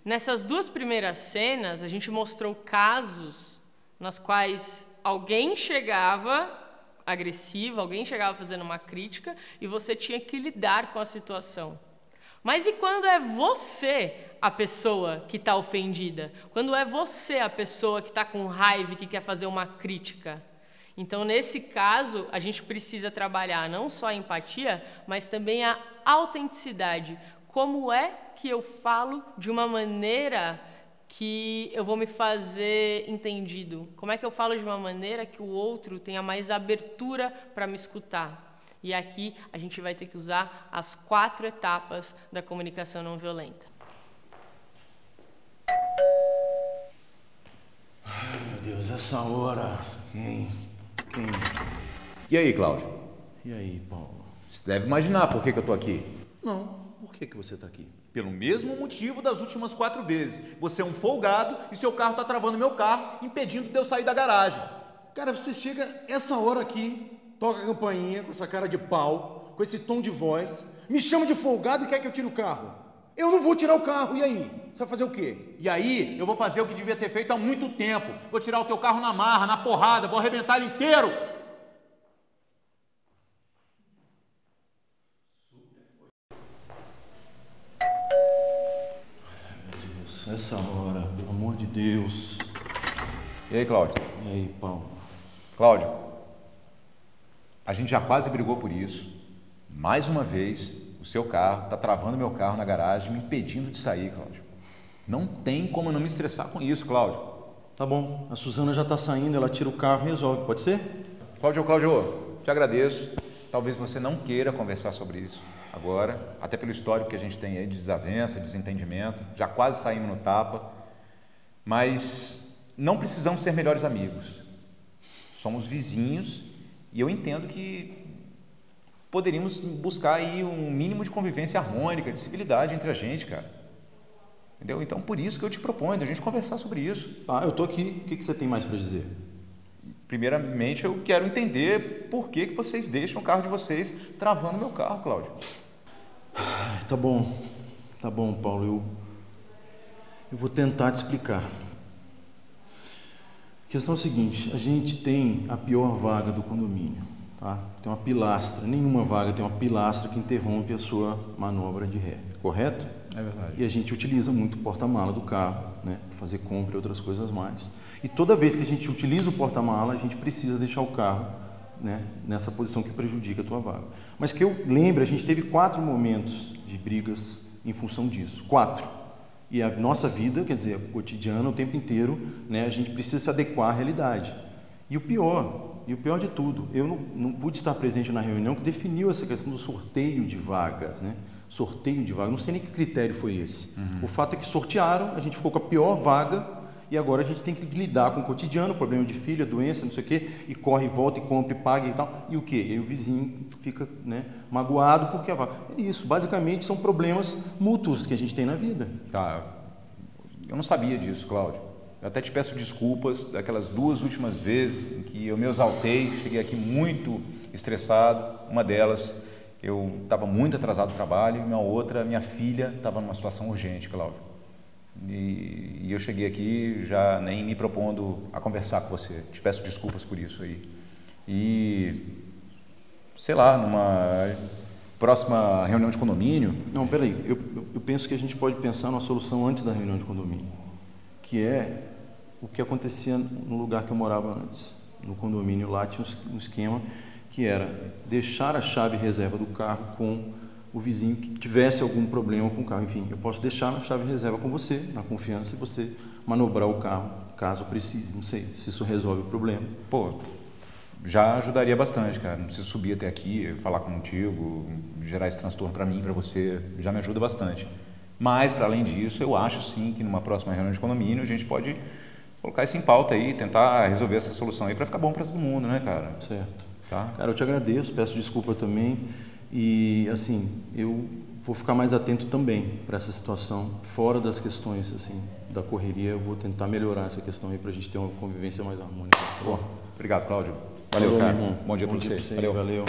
Nessas duas primeiras cenas, a gente mostrou casos nas quais alguém chegava agressivo, alguém chegava fazendo uma crítica e você tinha que lidar com a situação. Mas e quando é você a pessoa que está ofendida? Quando é você a pessoa que está com raiva e que quer fazer uma crítica? Então, nesse caso, a gente precisa trabalhar não só a empatia, mas também a autenticidade. Como é que eu falo de uma maneira que eu vou me fazer entendido? Como é que eu falo de uma maneira que o outro tenha mais abertura para me escutar? E aqui a gente vai ter que usar as 4 etapas da comunicação não violenta. Ai, meu Deus, essa hora... Quem? E aí, Cláudio? E aí, Paulo? Você deve imaginar por que eu tô aqui. Não, por que você está aqui? Pelo mesmo motivo das últimas 4 vezes. Você é um folgado e seu carro tá travando meu carro, impedindo de eu sair da garagem. Cara, você chega essa hora aqui, toca a campainha com essa cara de pau, com esse tom de voz, me chama de folgado e quer que eu tire o carro. Eu não vou tirar o carro, e aí? Você vai fazer o quê? E aí, eu vou fazer o que devia ter feito há muito tempo. Vou tirar o teu carro na marra, na porrada, vou arrebentar ele inteiro. Essa hora, pelo amor de Deus. E aí, Cláudio? E aí, Paulo? Cláudio, a gente já quase brigou por isso. Mais uma vez, o seu carro está travando meu carro na garagem, me impedindo de sair, Cláudio. Não tem como eu não me estressar com isso, Cláudio. Tá bom, a Suzana já está saindo, ela tira o carro e resolve, pode ser? Cláudio, te agradeço. Talvez você não queira conversar sobre isso agora, até pelo histórico que a gente tem aí de desavença, desentendimento, já quase saímos no tapa, mas não precisamos ser melhores amigos. Somos vizinhos e eu entendo que poderíamos buscar aí um mínimo de convivência harmônica, de civilidade entre a gente, cara. Entendeu? Então, por isso que eu te proponho, a gente conversar sobre isso. Ah, eu tô aqui. O que você tem mais para dizer? Primeiramente, eu quero entender por que vocês deixam o carro de vocês travando meu carro, Cláudio. Tá bom, Paulo, eu vou tentar te explicar. A questão é a seguinte, a gente tem a pior vaga do condomínio, tá? Tem uma pilastra, nenhuma vaga tem uma pilastra que interrompe a sua manobra de ré, correto? É verdade. E a gente utiliza muito o porta-mala do carro, né, para fazer compra e outras coisas mais. E toda vez que a gente utiliza o porta-mala, a gente precisa deixar o carro, né, nessa posição que prejudica a tua vaga. Mas que eu lembre, a gente teve 4 momentos de brigas em função disso. 4. E a nossa vida, quer dizer, o cotidiano, o tempo inteiro, né, a gente precisa se adequar à realidade. E o pior de tudo, eu não pude estar presente na reunião que definiu essa questão do sorteio de vagas, né? Sorteio de vagas, não sei nem que critério foi esse. O fato é que sortearam, a gente ficou com a pior vaga e agora a gente tem que lidar com o cotidiano, problema de filha, doença, não sei o quê, e corre e volta e compra e paga e tal. E o quê? E o vizinho fica, né, magoado porque a vaga... É isso, basicamente são problemas mútuos que a gente tem na vida. Tá, eu não sabia disso, Cláudio. Eu até te peço desculpas daquelas 2 últimas vezes em que eu me exaltei, cheguei aqui muito estressado. Uma delas, eu estava muito atrasado no trabalho, e uma outra, minha filha estava numa situação urgente, Cláudio. E eu cheguei aqui já nem me propondo a conversar com você. Te peço desculpas por isso aí. E, sei lá, numa próxima reunião de condomínio... Não, peraí, eu penso que a gente pode pensar numa solução antes da reunião de condomínio, que é o que acontecia no lugar que eu morava antes. No condomínio lá tinha um esquema que era deixar a chave reserva do carro com o vizinho que tivesse algum problema com o carro. Enfim, eu posso deixar a chave reserva com você, na confiança, e você manobrar o carro caso precise. Não sei se isso resolve o problema. Pô, já ajudaria bastante, cara. Não preciso subir até aqui, falar contigo, gerar esse transtorno para mim, para você. Já me ajuda bastante. Mas, para além disso, eu acho sim que numa próxima reunião de condomínio a gente pode colocar isso em pauta aí, tentar resolver essa solução aí para ficar bom para todo mundo, né, cara? Certo. Tá? Cara, eu te agradeço, peço desculpa também e, assim, eu vou ficar mais atento também para essa situação, fora das questões, assim, da correria, eu vou tentar melhorar essa questão aí para a gente ter uma convivência mais harmônica. Bom, obrigado, Cláudio. Valeu, cara. Meu irmão. Bom dia para você. Valeu.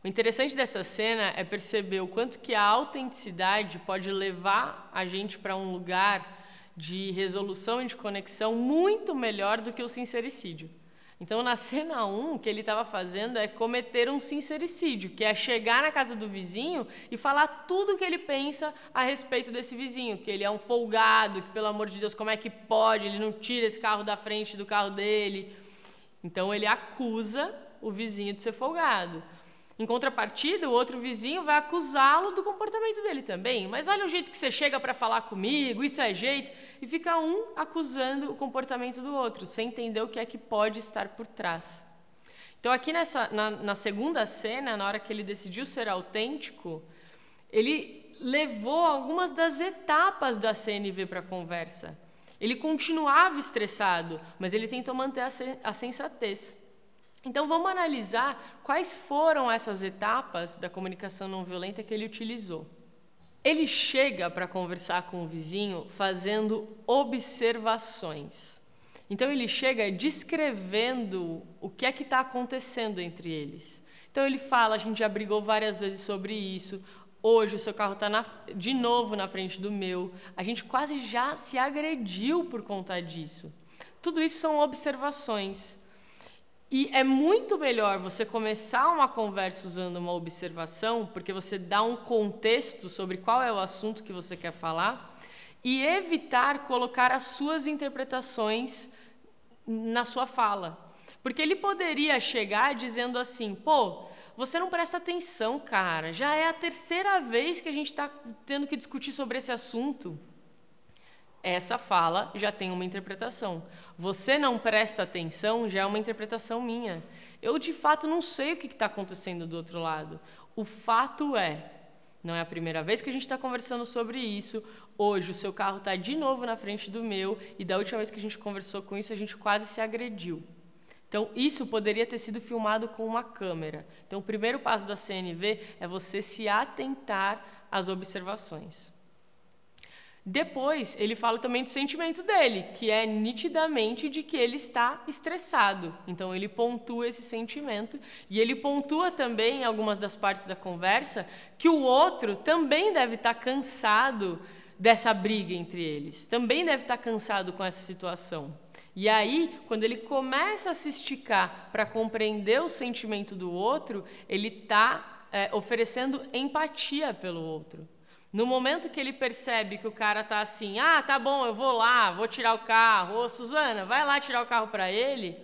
O interessante dessa cena é perceber o quanto que a autenticidade pode levar a gente para um lugar de resolução e de conexão muito melhor do que o sincericídio. Então, na cena 1, o que ele estava fazendo é cometer um sincericídio, que é chegar na casa do vizinho e falar tudo o que ele pensa a respeito desse vizinho, que ele é um folgado, que, pelo amor de Deus, como é que pode, ele não tira esse carro da frente do carro dele. Então, ele acusa o vizinho de ser folgado. Em contrapartida, o outro vizinho vai acusá-lo do comportamento dele também. Mas olha o jeito que você chega para falar comigo, isso é jeito. E fica um acusando o comportamento do outro, sem entender o que é que pode estar por trás. Então aqui na segunda cena, na hora que ele decidiu ser autêntico, ele levou algumas das etapas da CNV para a conversa. Ele continuava estressado, mas ele tentou manter a sensatez. Então, vamos analisar quais foram essas etapas da comunicação não violenta que ele utilizou. Ele chega para conversar com o vizinho fazendo observações. Então, ele chega descrevendo o que é que está acontecendo entre eles. Então, ele fala, a gente já brigou várias vezes sobre isso, hoje o seu carro está de novo na frente do meu, a gente quase já se agrediu por conta disso. Tudo isso são observações. E é muito melhor você começar uma conversa usando uma observação, porque você dá um contexto sobre qual é o assunto que você quer falar, e evitar colocar as suas interpretações na sua fala. Porque ele poderia chegar dizendo assim, pô, você não presta atenção, cara, já é a terceira vez que a gente está tendo que discutir sobre esse assunto. Essa fala já tem uma interpretação. Você não presta atenção, já é uma interpretação minha. Eu, de fato, não sei o que está acontecendo do outro lado. O fato é, não é a primeira vez que a gente está conversando sobre isso, hoje o seu carro está de novo na frente do meu, e da última vez que a gente conversou com isso, a gente quase se agrediu. Então, isso poderia ter sido filmado com uma câmera. Então, o primeiro passo da CNV é você se atentar às observações. Depois, ele fala também do sentimento dele, que é nitidamente de que ele está estressado. Então, ele pontua esse sentimento e ele pontua também, em algumas das partes da conversa, que o outro também deve estar cansado dessa briga entre eles, também deve estar cansado com essa situação. E aí, quando ele começa a se esticar para compreender o sentimento do outro, ele está oferecendo empatia pelo outro. No momento que ele percebe que o cara está assim, tá bom, eu vou lá, vou tirar o carro, ô Suzana, vai lá tirar o carro para ele,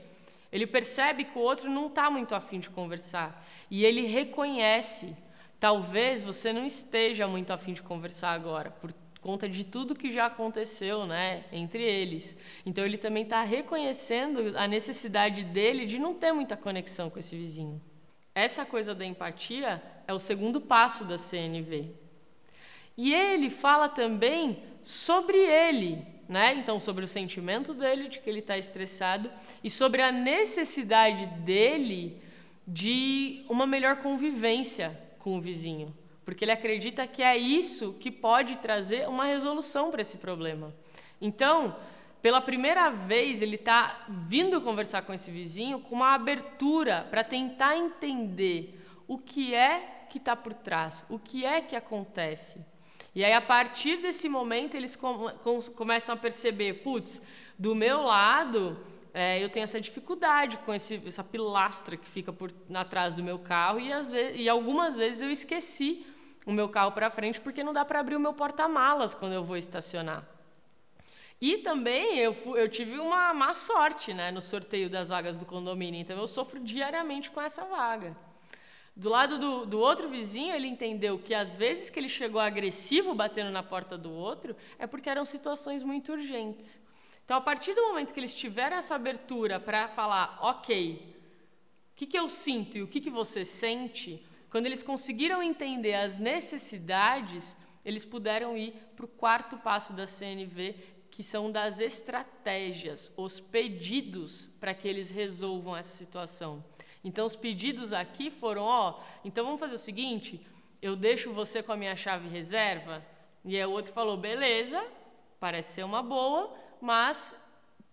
ele percebe que o outro não está muito afim de conversar. E ele reconhece, talvez você não esteja muito afim de conversar agora, por conta de tudo que já aconteceu, né, entre eles. Então ele também está reconhecendo a necessidade dele de não ter muita conexão com esse vizinho. Essa coisa da empatia é o segundo passo da CNV. E ele fala também sobre ele, né? Então, sobre o sentimento dele de que ele está estressado e sobre a necessidade dele de uma melhor convivência com o vizinho, porque ele acredita que é isso que pode trazer uma resolução para esse problema. Então, pela primeira vez, ele está vindo conversar com esse vizinho com uma abertura para tentar entender o que é que está por trás, o que é que acontece. E aí, a partir desse momento, eles começam a perceber, putz, do meu lado, eu tenho essa dificuldade com essa pilastra que fica atrás do meu carro e algumas vezes eu esqueci o meu carro para frente porque não dá para abrir o meu porta-malas quando eu vou estacionar. E também eu tive uma má sorte, né, no sorteio das vagas do condomínio, então eu sofro diariamente com essa vaga. Do lado do outro vizinho, ele entendeu que às vezes que ele chegou agressivo batendo na porta do outro é porque eram situações muito urgentes. Então, a partir do momento que eles tiveram essa abertura para falar, ok, o que eu sinto e o que você sente, quando eles conseguiram entender as necessidades, eles puderam ir para o quarto passo da CNV, que são das estratégias, os pedidos para que eles resolvam essa situação. Então, os pedidos aqui foram, então vamos fazer o seguinte, eu deixo você com a minha chave reserva? E aí o outro falou, beleza, parece ser uma boa, mas,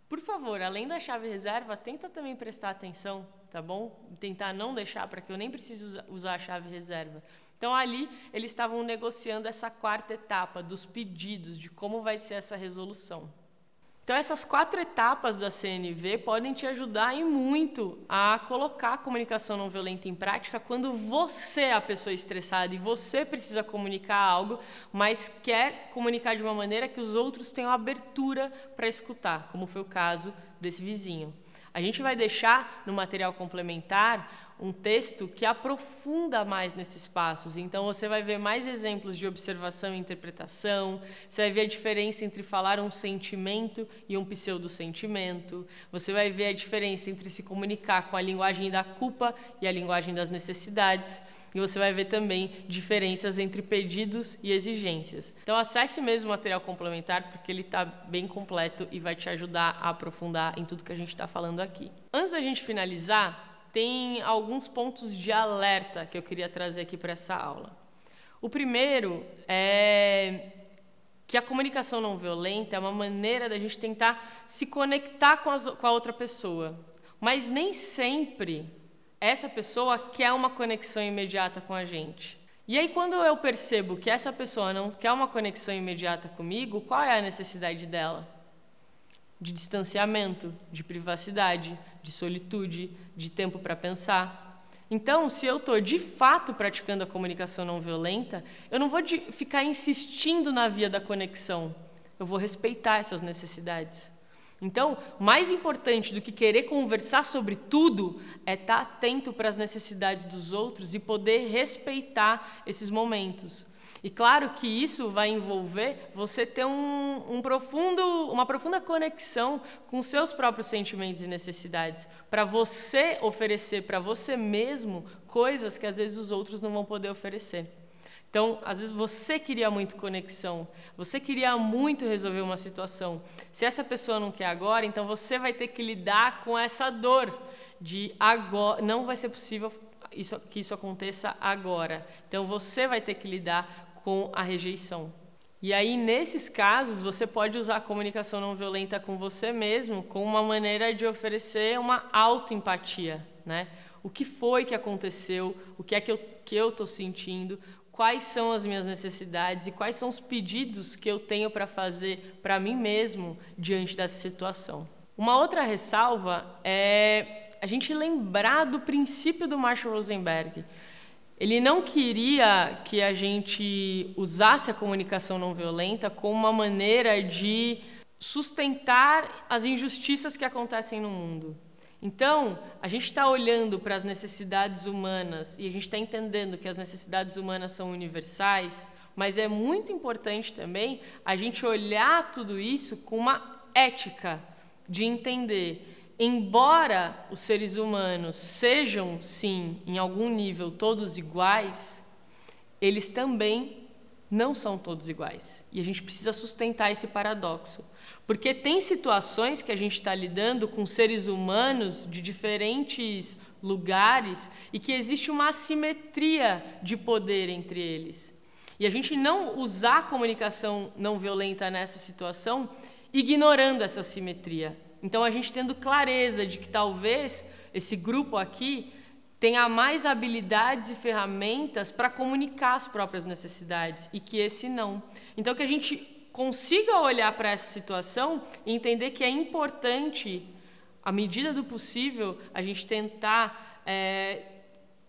por favor, além da chave reserva, tenta também prestar atenção tá bom? Tentar não deixar para que eu nem precise usar a chave reserva. Então, ali, eles estavam negociando essa quarta etapa dos pedidos, de como vai ser essa resolução. Então, essas 4 etapas da CNV podem te ajudar e muito a colocar a comunicação não violenta em prática quando você é a pessoa estressada e você precisa comunicar algo, mas quer comunicar de uma maneira que os outros tenham abertura para escutar, como foi o caso desse vizinho. A gente vai deixar no material complementar um texto que aprofunda mais nesses passos. Então, você vai ver mais exemplos de observação e interpretação, você vai ver a diferença entre falar um sentimento e um pseudo-sentimento, você vai ver a diferença entre se comunicar com a linguagem da culpa e a linguagem das necessidades, e você vai ver também diferenças entre pedidos e exigências. Então, acesse mesmo o material complementar, porque ele está bem completo e vai te ajudar a aprofundar em tudo que a gente está falando aqui. Antes da gente finalizar, tem alguns pontos de alerta que eu queria trazer aqui para essa aula. O primeiro é que a comunicação não violenta é uma maneira da gente tentar se conectar com a outra pessoa, mas nem sempre essa pessoa quer uma conexão imediata com a gente. E aí, quando eu percebo que essa pessoa não quer uma conexão imediata comigo, qual é a necessidade dela? De distanciamento, de privacidade, de solitude, de tempo para pensar. Então, se eu estou de fato praticando a comunicação não violenta, eu não vou ficar insistindo na via da conexão, eu vou respeitar essas necessidades. Então, mais importante do que querer conversar sobre tudo é estar atento para as necessidades dos outros e poder respeitar esses momentos. E claro que isso vai envolver você ter uma profunda conexão com os seus próprios sentimentos e necessidades, para você oferecer para você mesmo coisas que às vezes os outros não vão poder oferecer. Então, às vezes você queria muito conexão, você queria muito resolver uma situação. Se essa pessoa não quer agora, então você vai ter que lidar com essa dor de agora, não vai ser possível que isso aconteça agora. Então, você vai ter que lidar com a rejeição. E aí, nesses casos, você pode usar a comunicação não violenta com você mesmo como uma maneira de oferecer uma autoempatia, né? O que foi que aconteceu, o que é que eu estou sentindo, quais são as minhas necessidades e quais são os pedidos que eu tenho para fazer para mim mesmo diante dessa situação. Uma outra ressalva é a gente lembrar do princípio do Marshall Rosenberg. Ele não queria que a gente usasse a comunicação não violenta como uma maneira de sustentar as injustiças que acontecem no mundo. Então, a gente está olhando para as necessidades humanas e a gente está entendendo que as necessidades humanas são universais, mas é muito importante também a gente olhar tudo isso com uma ética de entender. Embora os seres humanos sejam, sim, em algum nível todos iguais, eles também não são todos iguais. E a gente precisa sustentar esse paradoxo. Porque tem situações que a gente está lidando com seres humanos de diferentes lugares e que existe uma assimetria de poder entre eles. E a gente não usar a comunicação não violenta nessa situação ignorando essa assimetria. Então, a gente tendo clareza de que talvez esse grupo aqui tenha mais habilidades e ferramentas para comunicar as próprias necessidades e que esse não. Então, que a gente consiga olhar para essa situação e entender que é importante, à medida do possível, a gente tentar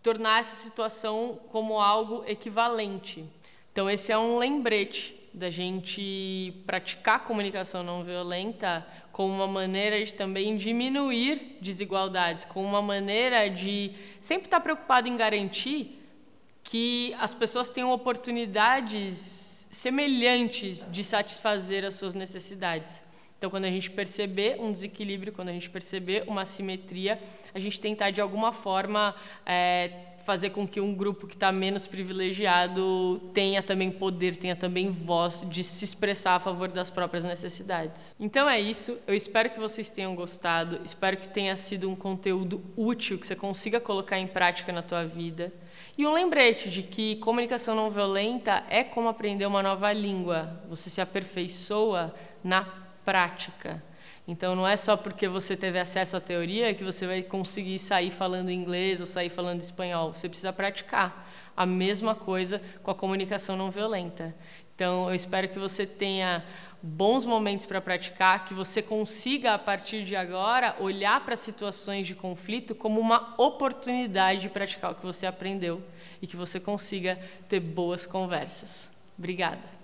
tornar essa situação como algo equivalente. Então, esse é um lembrete da gente praticar comunicação não violenta como uma maneira de também diminuir desigualdades, como uma maneira de sempre estar preocupado em garantir que as pessoas tenham oportunidades semelhantes de satisfazer as suas necessidades. Então, quando a gente perceber um desequilíbrio, quando a gente perceber uma assimetria, a gente tentar de alguma forma fazer com que um grupo que está menos privilegiado tenha também poder, tenha também voz de se expressar a favor das próprias necessidades. Então é isso, eu espero que vocês tenham gostado, espero que tenha sido um conteúdo útil, que você consiga colocar em prática na tua vida. E um lembrete de que comunicação não violenta é como aprender uma nova língua, você se aperfeiçoa na prática. Então, não é só porque você teve acesso à teoria que você vai conseguir sair falando inglês ou sair falando espanhol. Você precisa praticar. A mesma coisa com a comunicação não violenta. Então, eu espero que você tenha bons momentos para praticar, que você consiga, a partir de agora, olhar para situações de conflito como uma oportunidade de praticar o que você aprendeu e que você consiga ter boas conversas. Obrigada.